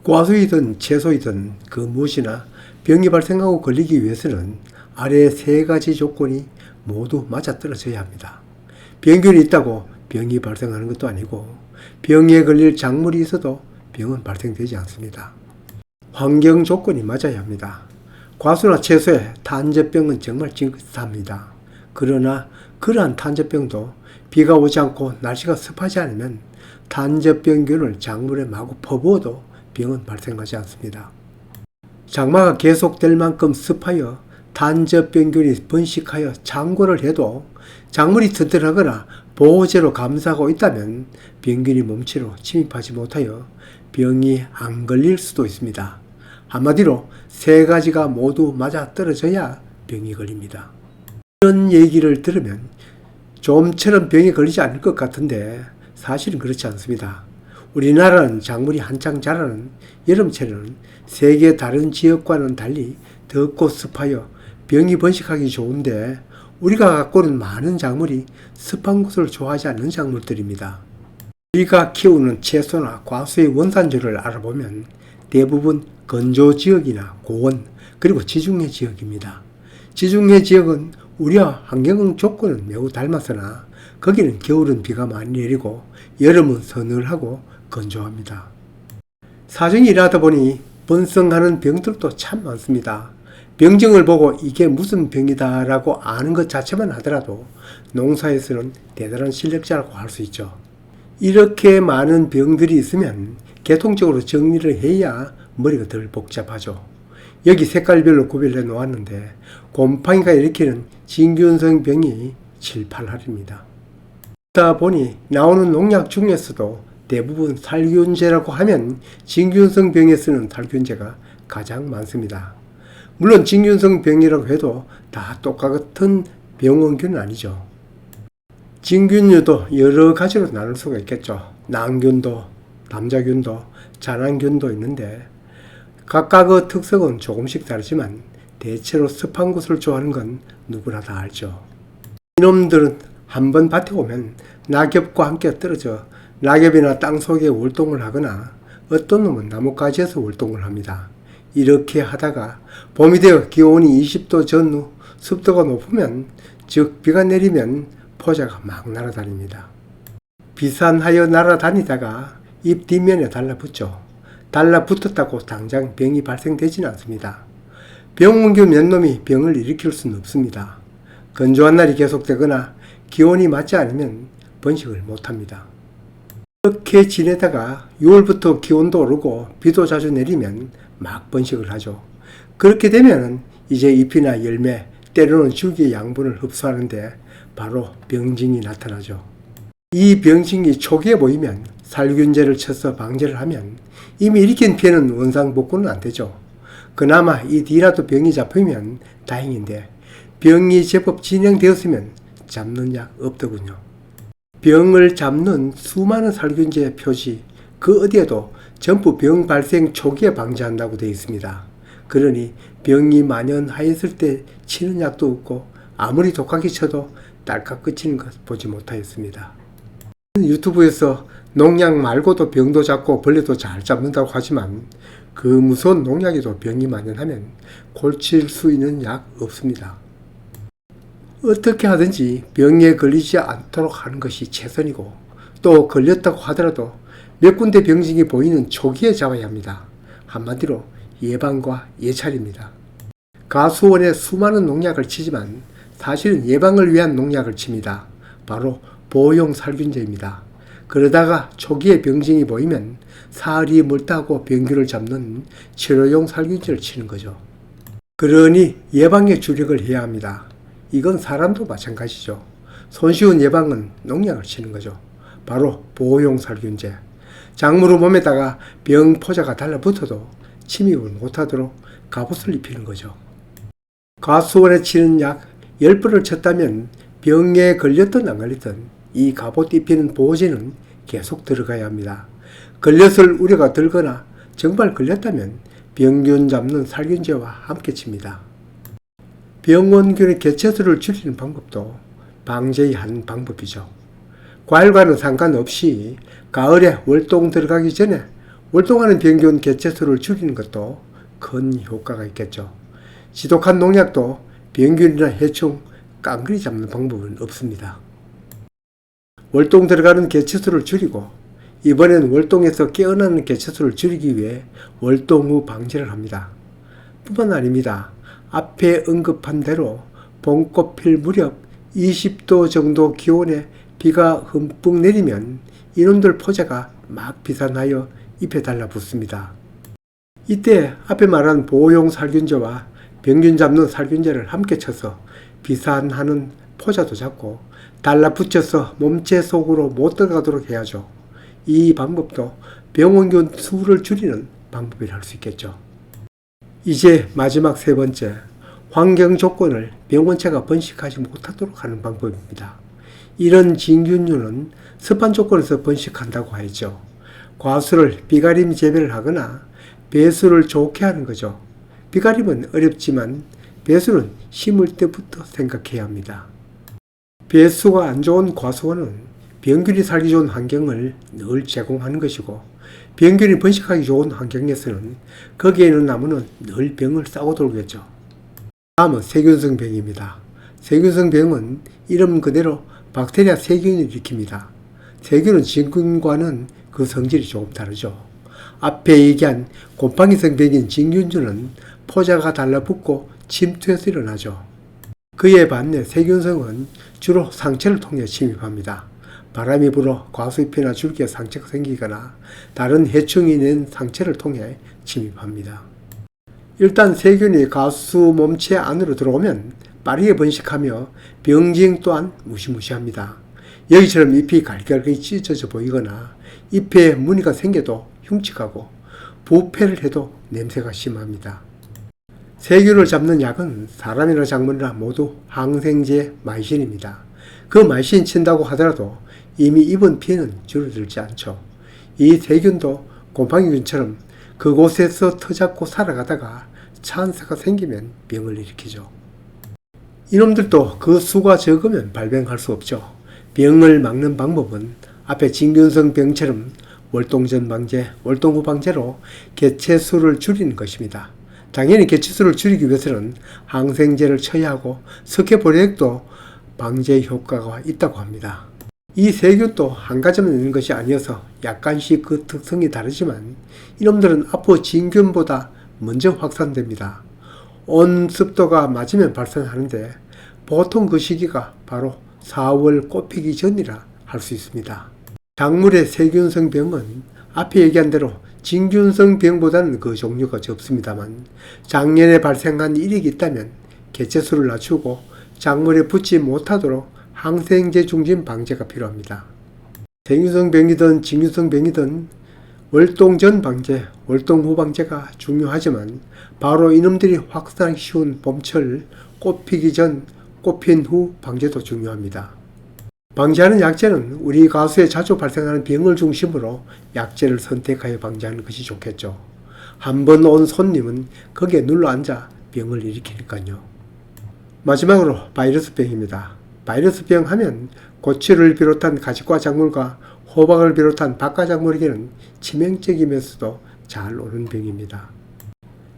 과수이든 채소이든 그 무엇이나 병이 발생하고 걸리기 위해서는 아래 세 가지 조건이 모두 맞아떨어져야 합니다. 병균이 있다고 병이 발생하는 것도 아니고 병에 걸릴 작물이 있어도 병은 발생되지 않습니다. 환경 조건이 맞아야 합니다. 과수나 채소에 탄저병은 정말 징긋합니다. 그러나 그러한 탄저병도 비가 오지 않고 날씨가 습하지 않으면 탄저병균을 작물에 마구 퍼부어도 병은 발생하지 않습니다. 장마가 계속될 만큼 습하여 탄저병균이 번식하여 창고를 해도 작물이 튼튼하거나 보호제로 감싸고 있다면 병균이 몸체로 침입하지 못하여 병이 안 걸릴 수도 있습니다. 한마디로 세 가지가 모두 맞아떨어져야 병이 걸립니다. 이런 얘기를 들으면 좀처럼 병이 걸리지 않을 것 같은데 사실은 그렇지 않습니다. 우리나라는 작물이 한창 자라는 여름철에는 세계 다른 지역과는 달리 덥고 습하여 병이 번식하기 좋은데 우리가 갖고는 많은 작물이 습한 곳을 좋아하지 않는 작물들입니다. 우리가 키우는 채소나 과수의 원산지를 알아보면 대부분 건조 지역이나 고온 그리고 지중해 지역입니다. 지중해 지역은 우리와 환경 조건은 매우 닮았으나 거기는 겨울은 비가 많이 내리고 여름은 서늘하고 건조합니다. 사정이 이러다 보니 번성하는 병들도 참 많습니다. 병증을 보고 이게 무슨 병이다 라고 아는 것 자체만 하더라도 농사에서는 대단한 실력자라고 할 수 있죠. 이렇게 많은 병들이 있으면 계통적으로 정리를 해야 머리가 덜 복잡하죠. 여기 색깔별로 구별해 놓았는데 곰팡이가 일으키는 진균성 병이 7, 8할입니다. 그러다 보니 나오는 농약 중에서도 대부분 살균제라고 하면 진균성 병에 쓰는 살균제가 가장 많습니다. 물론 진균성 병이라고 해도 다 똑같은 병원균은 아니죠. 진균류도 여러 가지로 나눌 수가 있겠죠. 난균도, 담자균도, 잔황균도 있는데 각각의 특성은 조금씩 다르지만 대체로 습한 곳을 좋아하는 건 누구나 다 알죠. 이놈들은 한번 밭에 오면 낙엽과 함께 떨어져 낙엽이나 땅 속에 월동을 하거나 어떤 놈은 나뭇가지에서 월동을 합니다. 이렇게 하다가 봄이 되어 기온이 20도 전후 습도가 높으면 즉 비가 내리면 포자가 막 날아다닙니다. 비산하여 날아다니다가 잎 뒷면에 달라붙죠. 달라붙었다고 당장 병이 발생되지는 않습니다. 병원균 몇 놈이 병을 일으킬 수는 없습니다. 건조한 날이 계속되거나 기온이 맞지 않으면 번식을 못합니다. 이렇게 지내다가 6월부터 기온도 오르고 비도 자주 내리면 막 번식을 하죠. 그렇게 되면 이제 잎이나 열매, 때로는 줄기의 양분을 흡수하는데 바로 병증이 나타나죠. 이 병증이 초기에 보이면 살균제를 쳐서 방제를 하면 이미 일으킨 피해는 원상복구는 안 되죠. 그나마 이 뒤라도 병이 잡히면 다행인데 병이 제법 진행되었으면 잡는 약 없더군요. 병을 잡는 수많은 살균제 표시 그 어디에도 전부 병 발생 초기에 방지한다고 되어 있습니다. 그러니 병이 만연하였을 때 치는 약도 없고 아무리 독하게 쳐도 딸깍 그치는 것 보지 못하였습니다. 유튜브에서 농약 말고도 병도 잡고 벌레도 잘 잡는다고 하지만 그 무서운 농약에도 병이 만연하면 고칠 수 있는 약 없습니다. 어떻게 하든지 병에 걸리지 않도록 하는 것이 최선이고 또 걸렸다고 하더라도 몇 군데 병증이 보이는 초기에 잡아야 합니다. 한마디로 예방과 예찰입니다. 가수원에 수많은 농약을 치지만 사실은 예방을 위한 농약을 칩니다. 바로 보호용 살균제입니다. 그러다가 초기에 병증이 보이면 사흘이 멀다고 병균을 잡는 치료용 살균제를 치는 거죠. 그러니 예방에 주력을 해야 합니다. 이건 사람도 마찬가지죠. 손쉬운 예방은 농약을 치는 거죠. 바로 보호용 살균제. 작물의 몸에다가 병 포자가 달라붙어도 침입을 못하도록 갑옷을 입히는 거죠. 가수원에 치는 약 10번을 쳤다면 병에 걸렸든 안 걸렸든 이 갑옷 입히는 보호제는 계속 들어가야 합니다. 걸렸을 우려가 들거나 정말 걸렸다면 병균 잡는 살균제와 함께 칩니다. 병원균의 개체수를 줄이는 방법도 방제의 한 방법이죠. 과일과는 상관없이 가을에 월동 들어가기 전에 월동하는 병균 개체수를 줄이는 것도 큰 효과가 있겠죠. 지독한 농약도 병균이나 해충, 깡그리 잡는 방법은 없습니다. 월동 들어가는 개체수를 줄이고 이번엔 월동에서 깨어나는 개체수를 줄이기 위해 월동 후 방제를 합니다. 뿐만 아닙니다. 앞에 언급한 대로 봄꽃 필 무렵 20도 정도 기온에 비가 흠뻑 내리면 이놈들 포자가 막 비산하여 잎에 달라붙습니다. 이때 앞에 말한 보호용 살균제와 병균 잡는 살균제를 함께 쳐서 비산하는 포자도 잡고 달라붙여서 몸체 속으로 못 들어가도록 해야죠. 이 방법도 병원균 수를 줄이는 방법이라 할 수 있겠죠. 이제 마지막 세 번째, 환경 조건을 병원체가 번식하지 못하도록 하는 방법입니다. 이런 진균류는 습한 조건에서 번식한다고 하죠. 과수를 비가림 재배를 하거나 배수를 좋게 하는 거죠. 비가림은 어렵지만 배수는 심을 때부터 생각해야 합니다. 배수가 안 좋은 과수원은 병균이 살기 좋은 환경을 늘 제공하는 것이고 병균이 번식하기 좋은 환경에서는 거기에 있는 나무는 늘 병을 싸고 돌겠죠. 다음은 세균성 병입니다. 세균성 병은 이름 그대로 박테리아 세균을 일으킵니다. 세균은 진균과는 그 성질이 조금 다르죠. 앞에 얘기한 곰팡이성 병인 진균주는 포자가 달라붙고 침투해서 일어나죠. 그에 반해 세균성은 주로 상체를 통해 침입합니다. 바람이 불어 과수잎이나 줄기에 상처가 생기거나 다른 해충이 낸 상처를 통해 침입합니다. 일단 세균이 가수 몸체 안으로 들어오면 빠르게 번식하며 병징 또한 무시무시합니다. 여기처럼 잎이 갈갈이 찢어져 보이거나 잎에 무늬가 생겨도 흉측하고 부패를 해도 냄새가 심합니다. 세균을 잡는 약은 사람이나 작물이나 모두 항생제 마이신입니다. 그 마이신 친다고 하더라도 이미 입은 피해는 줄어들지 않죠. 이 세균도 곰팡이균처럼 그곳에서 터잡고 살아가다가 찬사가 생기면 병을 일으키죠. 이놈들도 그 수가 적으면 발병할 수 없죠. 병을 막는 방법은 앞에 진균성 병처럼 월동전 방제, 월동 후 방제로 개체수를 줄이는 것입니다. 당연히 개체수를 줄이기 위해서는 항생제를 쳐야 하고 석회보력도 방제 효과가 있다고 합니다. 이 세균도 한 가지만 있는 것이 아니어서 약간씩 그 특성이 다르지만 이놈들은 앞으로 진균보다 먼저 확산됩니다. 온습도가 맞으면 발생하는데 보통 그 시기가 바로 4월 꽃 피기 전이라 할 수 있습니다. 작물의 세균성 병은 앞에 얘기한 대로 진균성 병보다는 그 종류가 적습니다만 작년에 발생한 일이 있다면 개체수를 낮추고 작물에 붙지 못하도록 항생제 중심 방제가 필요합니다. 세균성 병이든 진균성 병이든 월동 전 방제, 월동 후 방제가 중요하지만 바로 이놈들이 확산하기 쉬운 봄철 꽃 피기 전, 꽃 핀 후 방제도 중요합니다. 방제하는 약제는 우리 가수에 자주 발생하는 병을 중심으로 약제를 선택하여 방제하는 것이 좋겠죠. 한번 온 손님은 거기에 눌러앉아 병을 일으키니까요. 마지막으로 바이러스병입니다. 바이러스병 하면 고추를 비롯한 가지과 작물과 호박을 비롯한 박과 작물에게는 치명적이면서도 잘 오는 병입니다.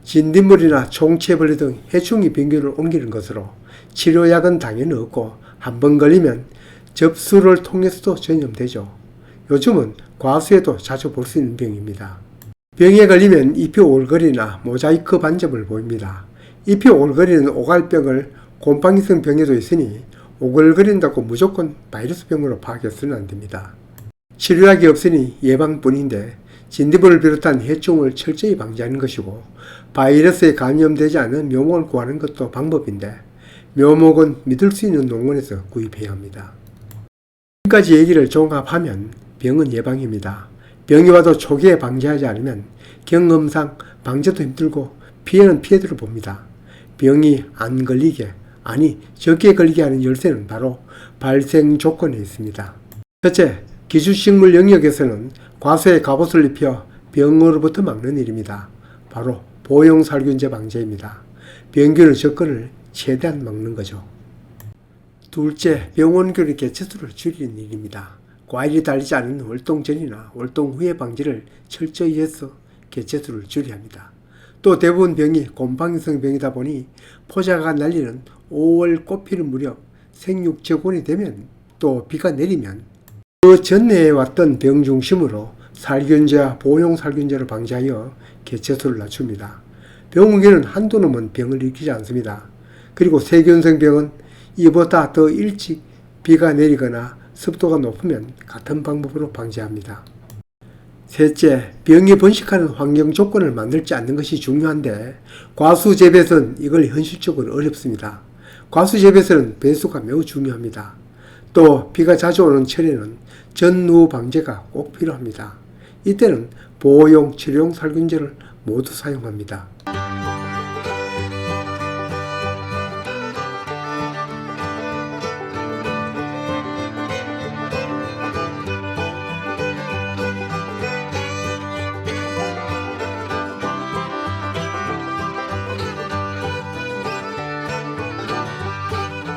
진딧물이나 총체벌레 등 해충이 병균을 옮기는 것으로 치료약은 당연히 없고 한번 걸리면 접수를 통해서도 전염되죠. 요즘은 과수에도 자주 볼 수 있는 병입니다. 병에 걸리면 잎이 올거리나 모자이크 반점을 보입니다. 잎이 올거리는 오갈병을 곰팡이성 병에도 있으니 오글거린다고 무조건 바이러스병으로 파악해서는 안됩니다. 치료약이 없으니 예방뿐인데 진딧물을 비롯한 해충을 철저히 방지하는 것이고 바이러스에 감염되지 않은 묘목을 구하는 것도 방법인데 묘목은 믿을 수 있는 농원에서 구입해야 합니다. 지금까지 얘기를 종합하면 병은 예방입니다. 병이 와도 초기에 방지하지 않으면 경험상 방제도 힘들고 피해는 피해대로 봅니다. 병이 안 걸리게, 아니 적게 걸리게 하는 열쇠는 바로 발생 조건에 있습니다. 첫째, 기주식물 영역에서는 과수에 갑옷을 입혀 병으로부터 막는 일입니다. 바로 보형살균제 방제입니다. 병균의 접근을 최대한 막는 거죠. 둘째, 병원균의 개체수를 줄이는 일입니다. 과일이 달리지 않은 월동 전이나 월동 후의 방지를 철저히 해서 개체수를 줄여야 합니다. 또 대부분 병이 곰팡이성 병이다 보니 포자가 날리는 5월 꽃피는 무렵 생육적원이 되면 또 비가 내리면 그 전내에 왔던 병 중심으로 살균제와 보호용 살균제를 방지하여 개체수를 낮춥니다. 병원균은 한두 놈은 병을 일으키지 않습니다. 그리고 세균성 병은 이보다 더 일찍 비가 내리거나 습도가 높으면 같은 방법으로 방지합니다. 셋째, 병이 번식하는 환경 조건을 만들지 않는 것이 중요한데 과수 재배에서는 이걸 현실적으로 어렵습니다. 과수 재배에서는 배수가 매우 중요합니다. 또 비가 자주 오는 철에는 전후 방제가 꼭 필요합니다. 이때는 보호용, 치료용 살균제를 모두 사용합니다.